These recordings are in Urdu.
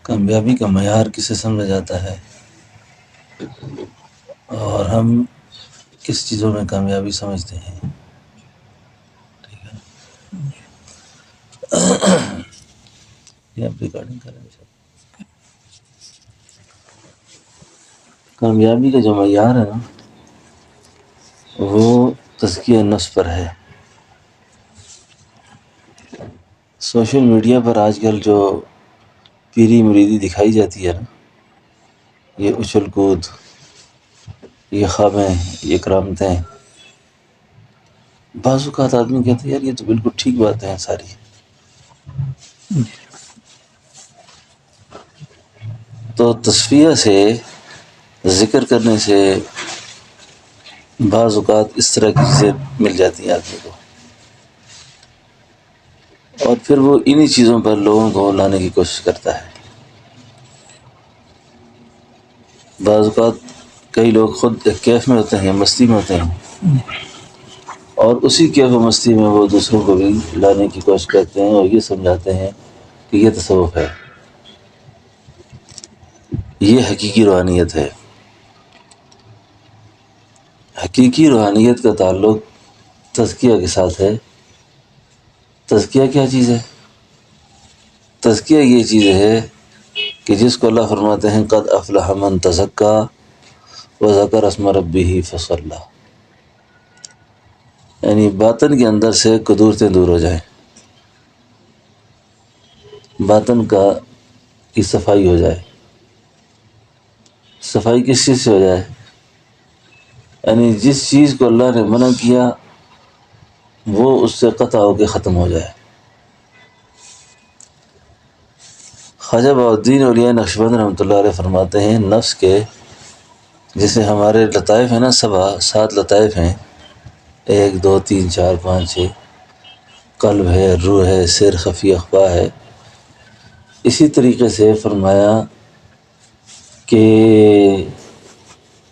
کامیابی کا معیار کسے سمجھا جاتا ہے اور ہم کس چیزوں میں کامیابی سمجھتے ہیں؟ ٹھیک ہے، یہ آپ ریکارڈنگ کر رہے ہیں سر؟ کامیابی کا جو معیار ہے نا وہ تزکیہ نفس پر ہے۔ سوشل میڈیا پر آج کل جو پیری مریدی دکھائی جاتی ہے نا، یہ اچھل کود، یہ خوابیں، یہ کرامتیں، بعض اوقات آدمی کہتے ہیں یار یہ تو بالکل ٹھیک باتیں ہیں ساری، تو تصفیہ سے، ذکر کرنے سے بعض اوقات اس طرح کی چیزیں مل جاتی ہیں آدمی کو، اور پھر وہ انہی چیزوں پر لوگوں کو لانے کی کوشش کرتا ہے۔ بعض اوقات کئی لوگ خود ایک کیف میں ہوتے ہیں، مستی میں ہوتے ہیں، اور اسی کیف و مستی میں وہ دوسروں کو بھی لانے کی کوشش کرتے ہیں اور یہ سمجھاتے ہیں کہ یہ تصوف ہے، یہ حقیقی روحانیت ہے۔ حقیقی روحانیت کا تعلق تزکیہ کے ساتھ ہے۔ تزکیہ کیا چیز ہے؟ تزکیہ یہ چیز ہے کہ جس کو اللہ فرماتے ہیں قد افلح من تزکا وذکر اسم ربہ فصلی، یعنی باطن کے اندر سے قدورتیں دور ہو جائیں، باطن کی صفائی ہو جائے۔ صفائی کس چیز سے ہو جائے؟ یعنی جس چیز کو اللہ نے منع کیا وہ اس سے قطع ہو کے ختم ہو جائے۔ خواجہ بہاءالدین اولیاء نقشبند رحمۃ اللہ علیہ فرماتے ہیں نفس کے، جیسے ہمارے لطائف ہیں نا، 7 لطائف ہیں، 1 2 3 4 5 6، قلب ہے، روح ہے، سر، خفی، اخفا ہے۔ اسی طریقے سے فرمایا کہ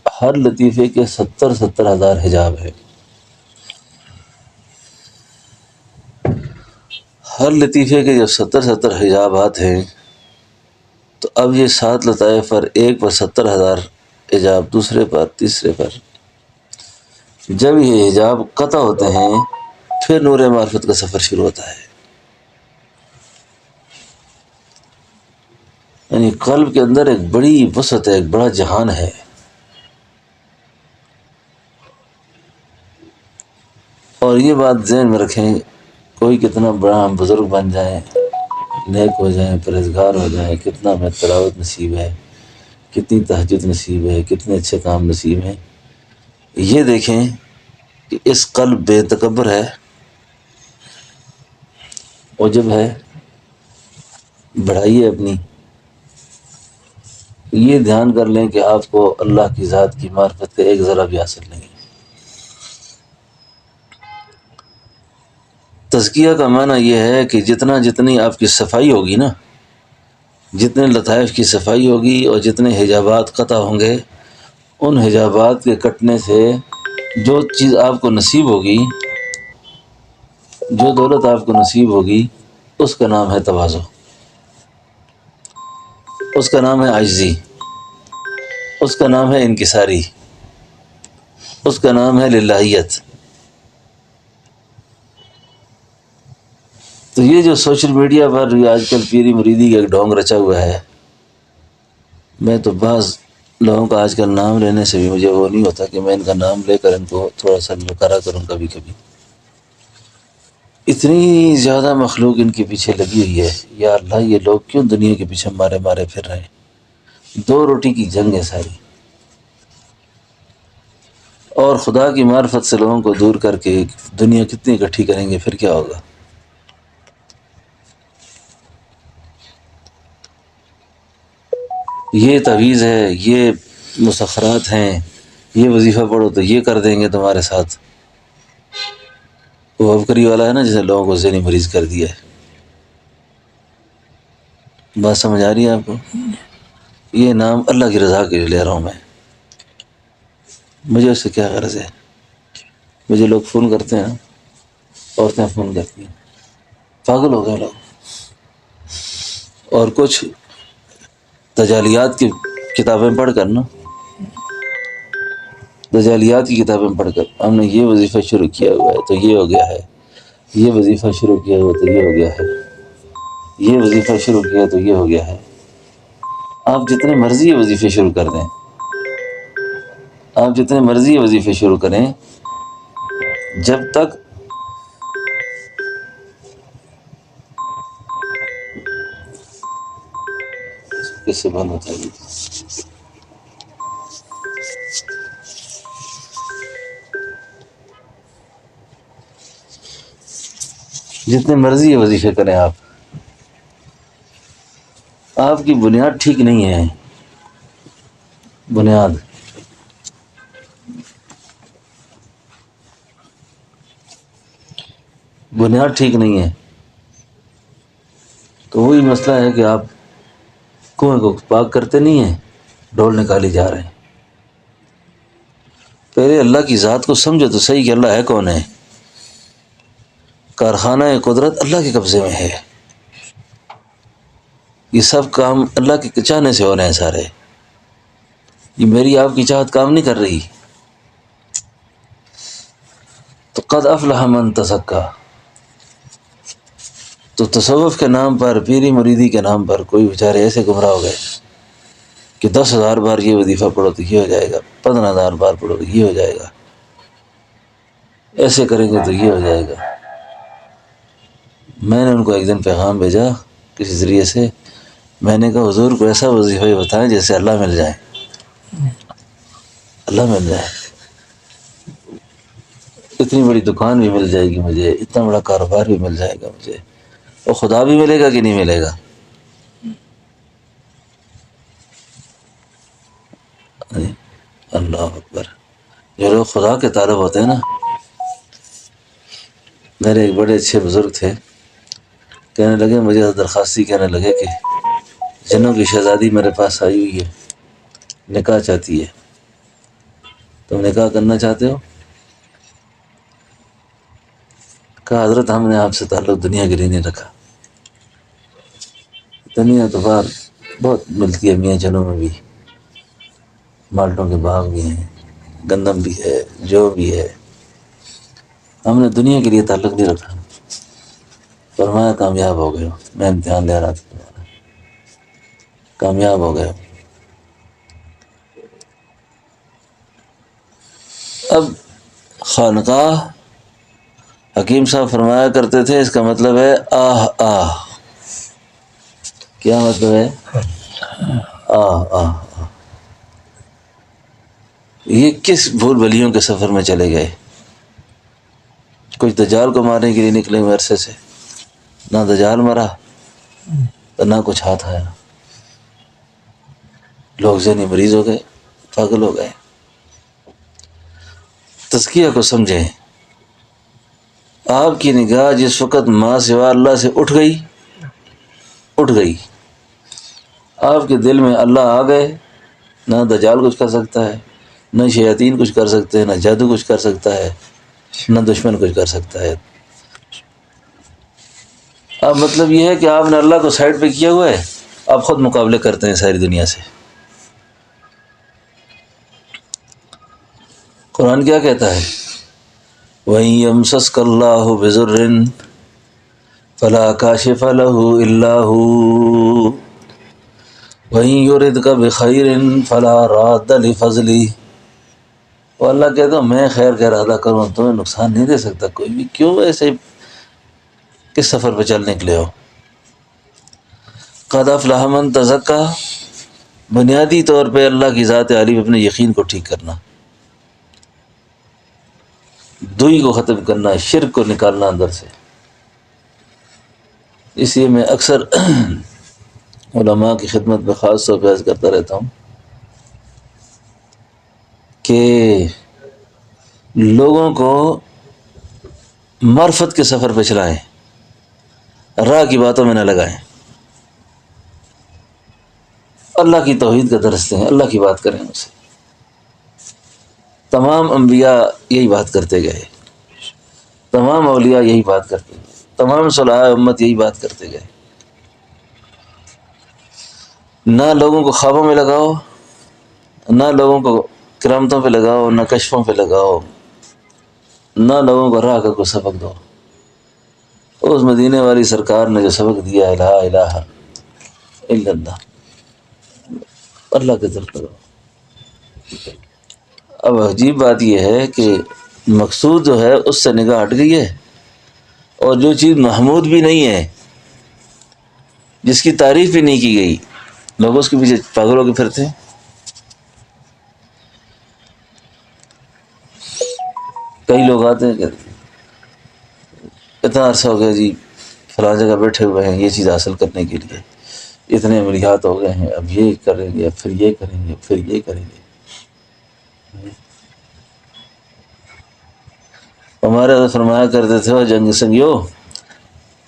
ہر لطیفے کے 70 ہزار حجاب ہے۔ ہر لطیفے کے جب 70 حجابات ہیں تو اب یہ 7 لطائف پر، ایک پر 70 ہزار حجاب، دوسرے پر، تیسرے پر، جب یہ حجاب قطع ہوتے ہیں پھر نور معرفت کا سفر شروع ہوتا ہے۔ یعنی قلب کے اندر ایک بڑی وسعت ہے، ایک بڑا جہان ہے، اور یہ بات ذہن میں رکھیں، کوئی کتنا بڑا بزرگ بن جائیں، نیک ہو جائیں، پرہیزگار ہو جائیں، کتنا میں تلاوت نصیب ہے، کتنی تہجد نصیب ہے، کتنے اچھے کام نصیب ہیں، یہ دیکھیں کہ اس قلب بے تکبر ہے، عجب ہے، بڑھائی ہے اپنی، یہ دھیان کر لیں کہ آپ کو اللہ کی ذات کی معرفت کا ایک ذرہ بھی حاصل نہیں۔ تزکیہ کا معنی یہ ہے کہ جتنی آپ کی صفائی ہوگی نا، جتنے لطائف کی صفائی ہوگی اور جتنے حجابات قطع ہوں گے، ان حجابات کے کٹنے سے جو چیز آپ کو نصیب ہوگی، جو دولت آپ کو نصیب ہوگی، اس کا نام ہے تواضع، اس کا نام ہے عاجزی، اس کا نام ہے انکساری، اس کا نام ہے للہیت۔ تو یہ جو سوشل میڈیا پر آج کل پیری مریدی کا ایک ڈھونگ رچا ہوا ہے، میں تو بعض لوگوں کا آج کل نام لینے سے بھی مجھے وہ نہیں ہوتا کہ میں ان کا نام لے کر ان کو تھوڑا سا نکارا کروں کبھی کبھی۔ اتنی زیادہ مخلوق ان کے پیچھے لگی ہوئی ہے، یا اللہ یہ لوگ کیوں دنیا کے پیچھے مارے مارے پھر رہے ہیں؟ 2 روٹی کی جنگ ہے ساری، اور خدا کی معرفت سے لوگوں کو دور کر کے دنیا کتنی اکٹھی کریں گے، پھر کیا ہوگا؟ یہ تعویذ ہے، یہ مسخرات ہیں، یہ وظیفہ پڑھو تو یہ کر دیں گے تمہارے ساتھ۔ وہ عبقری والا ہے نا جسے لوگوں کو ذہنی مریض کر دیا ہے۔ بات سمجھ آ رہی ہے آپ کو؟ یہ نام اللہ کی رضا کے لیے لے رہا ہوں میں، مجھے اس سے کیا غرض ہے؟ مجھے لوگ فون کرتے ہیں، عورتیں فون کرتی ہیں، پاگل ہو گئے لوگ، اور کچھ تجالیات کی کتابیں پڑھ کر نا، تجالیات کی کتابیں پڑھ کر ہم نے یہ وظیفہ شروع کیا ہوا ہے تو یہ ہو گیا ہے، یہ وظیفہ شروع کیا ہوا تو یہ ہو گیا ہے، یہ وظیفہ شروع کیا تو یہ ہو گیا ہے۔ آپ جتنے مرضی یہ وظیفے شروع کر دیں، آپ جتنے مرضی یہ وظیفے شروع کریں، جب تک کس سے بند ہوتا ہے، جتنے مرضی یہ وظیفے کریں آپ کی بنیاد ٹھیک نہیں ہے، بنیاد ٹھیک نہیں ہے، تو وہی مسئلہ ہے کہ آپ کنویں کو پاک کرتے نہیں ہیں، ڈول نکالی جا رہے ہیں۔ پہلے اللہ کی ذات کو سمجھو تو صحیح کہ اللہ ہے کون ہے۔ کارخانہ قدرت اللہ کے قبضے میں ہے، یہ سب کام اللہ کے چاہنے سے ہو رہے ہیں سارے، یہ میری آپ کی چاہت کام نہیں کر رہی۔ تو قد افلح من تزکا، تو تصوف کے نام پر، پیری مریدی کے نام پر کوئی بیچارے ایسے گمراہ ہو گئے کہ 10,000 بار یہ وظیفہ پڑھو تو یہ ہو جائے گا، 15,000 بار پڑھو تو یہ ہو جائے گا، ایسے کریں گے تو یہ ہو جائے گا۔ میں نے ان کو ایک دن پیغام بھیجا کسی ذریعے سے، میں نے کہا حضور کو ایسا وظیفہ بتائیں جیسے اللہ مل جائے، اللہ مل جائے، اتنی بڑی دکان بھی مل جائے گی مجھے، اتنا بڑا کاروبار بھی مل جائے گا مجھے، اور خدا بھی ملے گا کہ نہیں ملے گا؟ اللہ اکبر۔ جو لوگ خدا کے طالب ہوتے ہیں نا، میرے ایک بڑے اچھے بزرگ تھے، کہنے لگے مجھے درخواستی کہنے لگے کہ جنوں کی شہزادی میرے پاس آئی ہوئی ہے، نکاح چاہتی ہے، تم نکاح کرنا چاہتے ہو؟ کہا حضرت ہم نے آپ سے تعلق دنیا کے لیے نہیں رکھا، دنیا تو باہر بہت ملتی ہے میاں جنوں میں بھی، مالٹوں کے باغ بھی ہیں، گندم بھی ہے، جو بھی ہے، ہم نے دنیا کے لیے تعلق نہیں رکھا۔ فرمایا کامیاب ہو گئے ہو، میں امتحان لے رہا تھا تمہارا، کامیاب ہو گئے ہو۔ اب خانقاہ، حکیم صاحب فرمایا کرتے تھے اس کا مطلب ہے آہ آہ۔ کیا مطلب ہے؟ آہ آہ۔ یہ کس بھول بھلیوں کے سفر میں چلے گئے؟ کچھ دجال کو مارنے کے لیے نکلے ہوئے عرصے سے، نہ دجال مرا تو نہ کچھ ہاتھ آیا، لوگ ذہنی مریض ہو گئے، پاگل ہو گئے۔ تزکیہ کو سمجھیں۔ آپ کی نگاہ جس وقت ماں سوا اللہ سے اٹھ گئی، آپ کے دل میں اللہ آ گئے، نہ دجال کچھ کر سکتا ہے، نہ شیاطین کچھ کر سکتے ہیں، نہ جادو کچھ کر سکتا ہے، نہ دشمن کچھ کر سکتا ہے۔ اب مطلب یہ ہے کہ آپ نے اللہ کو سائڈ پہ کیا ہوا ہے، آپ خود مقابلے کرتے ہیں ساری دنیا سے۔ قرآن کیا کہتا ہے؟ وَإِن يَمْسَسْكَ اللَّهُ بِضُرٍّ فَلَا كَاشِفَ لَهُ إِلَّا هُوَ وَإِن يُرِدْكَ بِخَيْرٍ فَلَا رَادَّ لِفَضْلِهِ۔ اور اللہ کہتا ہوں میں خیر کا ارادہ کروں تمہیں نقصان نہیں دے سکتا کوئی بھی، کیوں ایسے کس سفر پہ چل نکلے ہو؟ قد افلح من تزکا، بنیادی طور پہ اللہ کی ذات عالی پہ اپنے یقین کو ٹھیک کرنا، دوئی کو ختم کرنا، شرک کو نکالنا اندر سے۔ اس لیے میں اکثر علماء کی خدمت میں خاص طور پہ عرض کرتا رہتا ہوں کہ لوگوں کو معرفت کے سفر پہ چلائیں، راہ کی باتوں میں نہ لگائیں، اللہ کی توحید کا درس دیں، اللہ کی بات کریں ان سے۔ تمام انبیاء یہی بات کرتے گئے، تمام اولیاء یہی بات کرتے گئے، تمام صلاح امت یہی بات کرتے گئے۔ نہ لوگوں کو خوابوں میں لگاؤ، نہ لوگوں کو کرامتوں پہ لگاؤ، نہ کشفوں پہ لگاؤ، نہ لوگوں کو راہ کا کوئی سبق دو۔ اس مدینے والی سرکار نے جو سبق دیا ہے لا الہ الا اللہ، اللہ کی طرف کرو۔ اب عجیب بات یہ ہے کہ مقصود جو ہے اس سے نگاہ ہٹ گئی ہے، اور جو چیز محمود بھی نہیں ہے، جس کی تعریف بھی نہیں کی گئی، لوگ اس کے پیچھے پاگل ہو کے پھرتے ہیں۔ کئی لوگ آتے ہیں کہ اتنا عرصہ ہو گیا جی فلاں جگہ بیٹھے ہوئے ہیں یہ چیز حاصل کرنے کے لیے، اتنے ملیحات ہو گئے ہیں، اب یہ کریں گے، اب پھر یہ کریں گے، پھر یہ کریں گے۔ ہمارے حضرت فرمایا کرتے تھے وہ جنگ سنگیو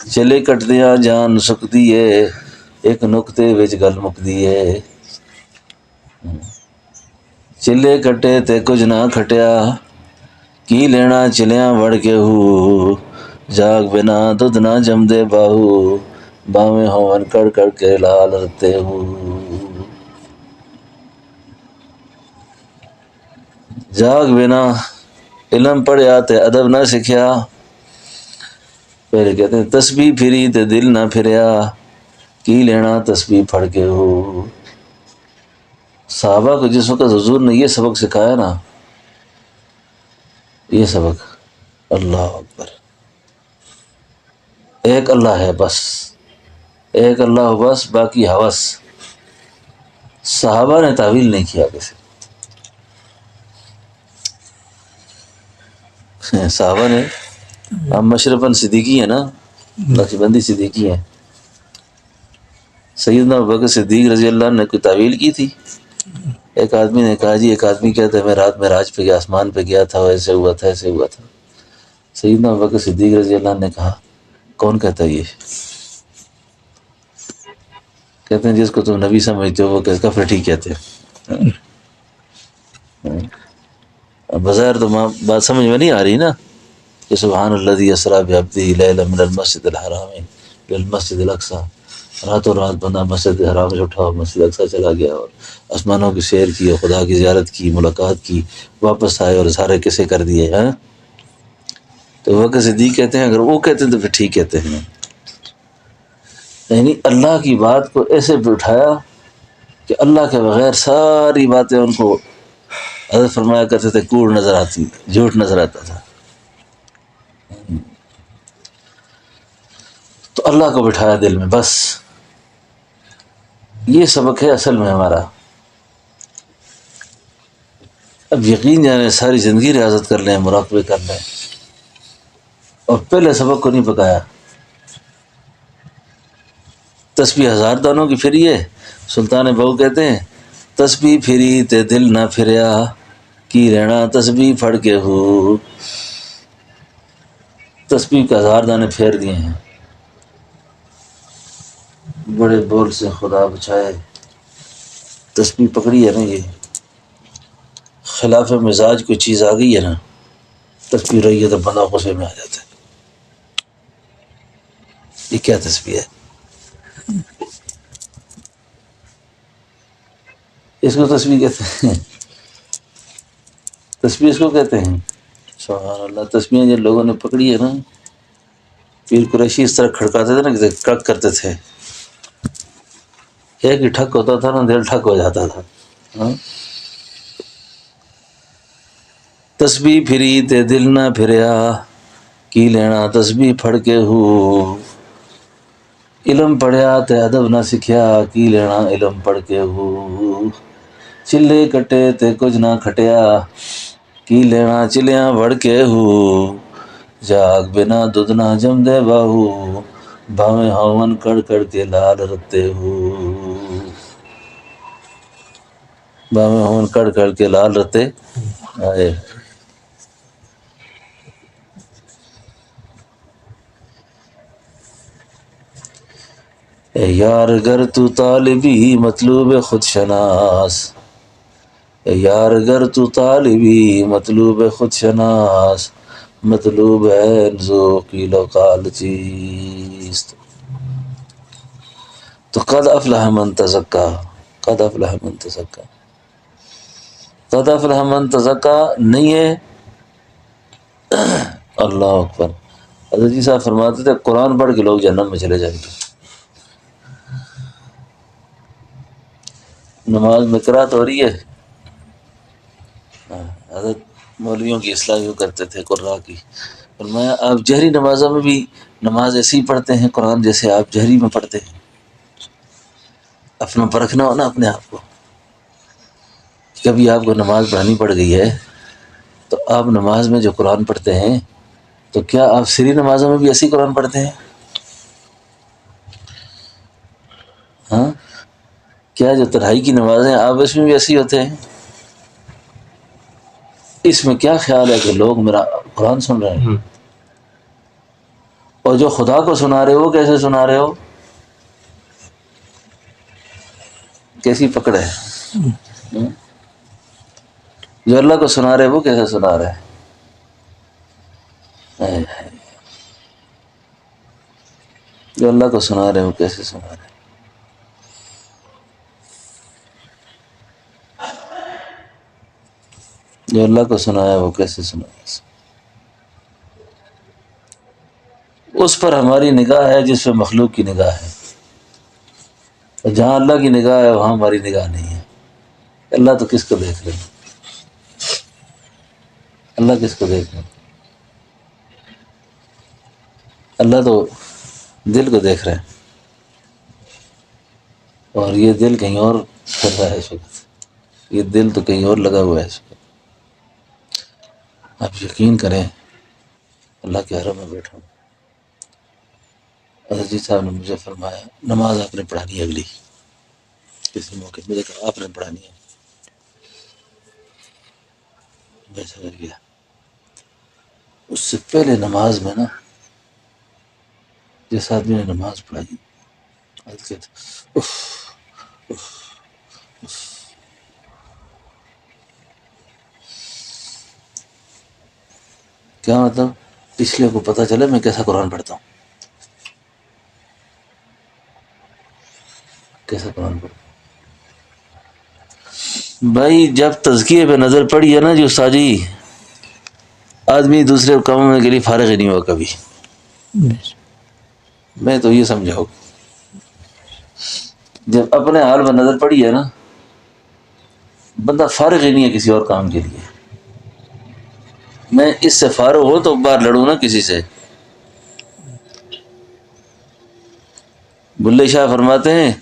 چلے کٹدیاں جان سکتی ہے، ایک نقطے وچ گل مکدی ہے۔ چلے کٹے تے کچھ نہ کھٹیا، کی لینا چلیاں وڑ کے ہو، جاگ بنا دودھ نہ جمدے باہو، باویں ہون کڑ کڑ کے لال رتے ہو۔ جاگ بنا علم پڑھیا تے ادب نہ سکھیا، پہلے کہتے ہیں تسبیح پھری تے دل نہ پھریا، کی لینا تسبیح پڑھ کے ہو۔ صحابہ کو جس وقت حضور نے یہ سبق سکھایا نا، یہ سبق، اللہ اکبر، ایک اللہ ہے بس، ایک اللہ ہو بس، باقی ہوس۔ صحابہ نے تعویل نہیں کیا کسی، صحابہ نے، ہم مشرفاً صدیقی ہیں نا، نقشبندی صدیقی ہیں، سیدنا ابوبکر صدیق رضی اللہ عنہ نے کوئی تعویل کی تھی؟ ایک آدمی نے کہا جی ایک آدمی کہتا ہے میں رات میں معراج پہ گیا، آسمان پہ گیا تھا، ایسے ہوا تھا، ایسے ہوا تھا۔ سیدنا ابوبکر صدیق رضی اللہ عنہ نے کہا کون کہتا ہے یہ؟ کہتے ہیں جس کو تم نبی سمجھتے ہو وہ کفر ٹھیک کہتے ہیں۔ بظاہر تو بات سمجھ میں نہیں آ رہی نا کہ سبحان الذی اسریٰ بعبدہ لیلا من المسجد الحرام الی المسجد الاقصی، راتوں رات بندہ مسجد حرام سے اٹھا اور مسجد اقصی چلا گیا اور آسمانوں کی سیر کی اور خدا کی زیارت کی، ملاقات کی، واپس آئے اور سارے قصے کر دیے ہیں۔ تو وہ صدیق کہتے ہیں اگر وہ کہتے ہیں تو پھر ٹھیک کہتے ہیں، یعنی اللہ کی بات کو ایسے بٹھایا کہ اللہ کے بغیر ساری باتیں ان کو حضرت فرمایا کرتے تھے کوڑ نظر آتی، جھوٹ نظر آتا تھا۔ تو اللہ کو بٹھایا دل میں، بس یہ سبق ہے اصل میں ہمارا۔ اب یقین جانے ساری زندگی ریاضت کر لیں، مراقبے کر لیں، اور پہلے سبق کو نہیں پکایا۔ تسبیح ہزار دانوں کی پھری ہے، سلطان بہو کہتے ہیں تسبیح پھری تے دل نہ پھریا، کی رہنا تسبیح پھڑ کے ہو۔ تسبیح کے ہزار دانے پھیر دیے ہیں، بڑے بول سے خدا بچائے، تسبیح پکڑی ہے نا، یہ خلاف مزاج کوئی چیز آ گئی ہے نا، تسبیح رہی ہے تو بندہ غصے میں آ جاتا ہے۔ یہ کیا تسبیح ہے؟ اس کو تسبیح کہتے ہیں، تسبیح اس کو کہتے ہیں، سبحان اللہ۔ تسبیحیں جن لوگوں نے پکڑی ہے نا، پیر قریشی اس طرح کھڑکاتے تھے نا کہ ٹک کرتے تھے، ایک ہی ٹھک ہوتا تھا نا دل ٹھک ہو جاتا تھا۔ ہاں؟ تسبیح پھری تے دل نہ پھریا، کی لینا تسبیح پھڑ کے ہو۔ علم پڑھیا تے ادب نہ سکھیا، کی لینا علم پڑھ کے ہو۔ چلے کٹے تے کچھ نہ کھٹیا، کی لینا چلیاں وڑ کے ہو۔ جاگ بنا دودھ نہ جمدے باہو، باویں ہون کڑ کڑ کے لال رتے ہو۔ باویں ہون کڑ کڑ کے لال رتے آئے۔ اے یار گر تو طالبی مطلوب خود شناس، اے یار گر تو طالبی مطلوب خود شناس، مطلوب ہے ذوقی لو قال چیست۔ تو قد افلح من تزکا، قد افلح من تزکا، قد افلح من تزکا نہیں ہے۔ اللہ اکبر۔ حضرت جی صاحب فرماتے تھے قرآن پڑھ کے لوگ جہنم میں چلے جائیں گے۔ نماز میں قرات ہو رہی ہے، حضرت مولویوں کی اصلاح یوں کرتے تھے قرآن کی، فرمایا آپ جہری نمازوں میں بھی نماز ایسی ہی پڑھتے ہیں قرآن جیسے آپ جہری میں پڑھتے ہیں۔ اپنا پرکھنا ہو نا اپنے آپ کو، کبھی آپ کو نماز پڑھانی پڑ گئی ہے تو آپ نماز میں جو قرآن پڑھتے ہیں تو کیا آپ سری نمازوں میں بھی ایسی قرآن پڑھتے ہیں؟ ہاں، کیا جو تنہائی کی نمازیں آپ اس میں بھی ایسی ہوتے ہیں؟ اس میں کیا خیال ہے کہ لوگ میرا قرآن سن رہے ہیں، اور جو خدا کو سنا رہے ہو کیسے سنا رہے ہو؟ کیسی پکڑ ہے؟ جو اللہ کو سنا رہے وہ کیسے سنا رہے ہیں؟ جو اللہ کو سنا رہے وہ کیسے سنا رہے ہیں؟ جو اللہ کو سنایا وہ کیسے سنایا؟ اس پر ہماری نگاہ ہے جس پہ مخلوق کی نگاہ ہے، اور جہاں اللہ کی نگاہ ہے وہاں ہماری نگاہ نہیں ہے۔ اللہ تو کس کو دیکھ رہے ہیں؟ اللہ کس کو دیکھ رہے ہیں؟ اللہ تو دل کو دیکھ رہے ہیں، اور یہ دل کہیں اور کر رہا ہے اس وقت، یہ دل تو کہیں اور لگا ہوا ہے اس وقت۔ آپ یقین کریں اللہ کے حرم میں بیٹھا ہوں، حضرت جی صاحب نے مجھے فرمایا نماز آپ نے پڑھانی ہے، اگلی کسی موقع مجھے کہا آپ نے پڑھانی ہے، میں سمجھ گیا۔ اس سے پہلے نماز میں نا جس آدمی نے نماز پڑھائی اف اف اف، کیا مطلب؟ پچھلے کو پتہ چلے میں کیسا قرآن پڑھتا ہوں، کیسا قرآن پڑھتا ہوں۔ بھائی جب تزکیے پہ نظر پڑی ہے نا جو ساجی، آدمی دوسرے کاموں کے لیے فارغ ہی نہیں ہوا کبھی۔ میں تو یہ سمجھاؤ جب اپنے حال میں نظر پڑی ہے نا بندہ فارغ ہی نہیں ہے کسی اور کام کے لیے۔ میں اس سے فارغ ہو تو باہر لڑوں نا کسی سے۔ بلے شاہ فرماتے ہیں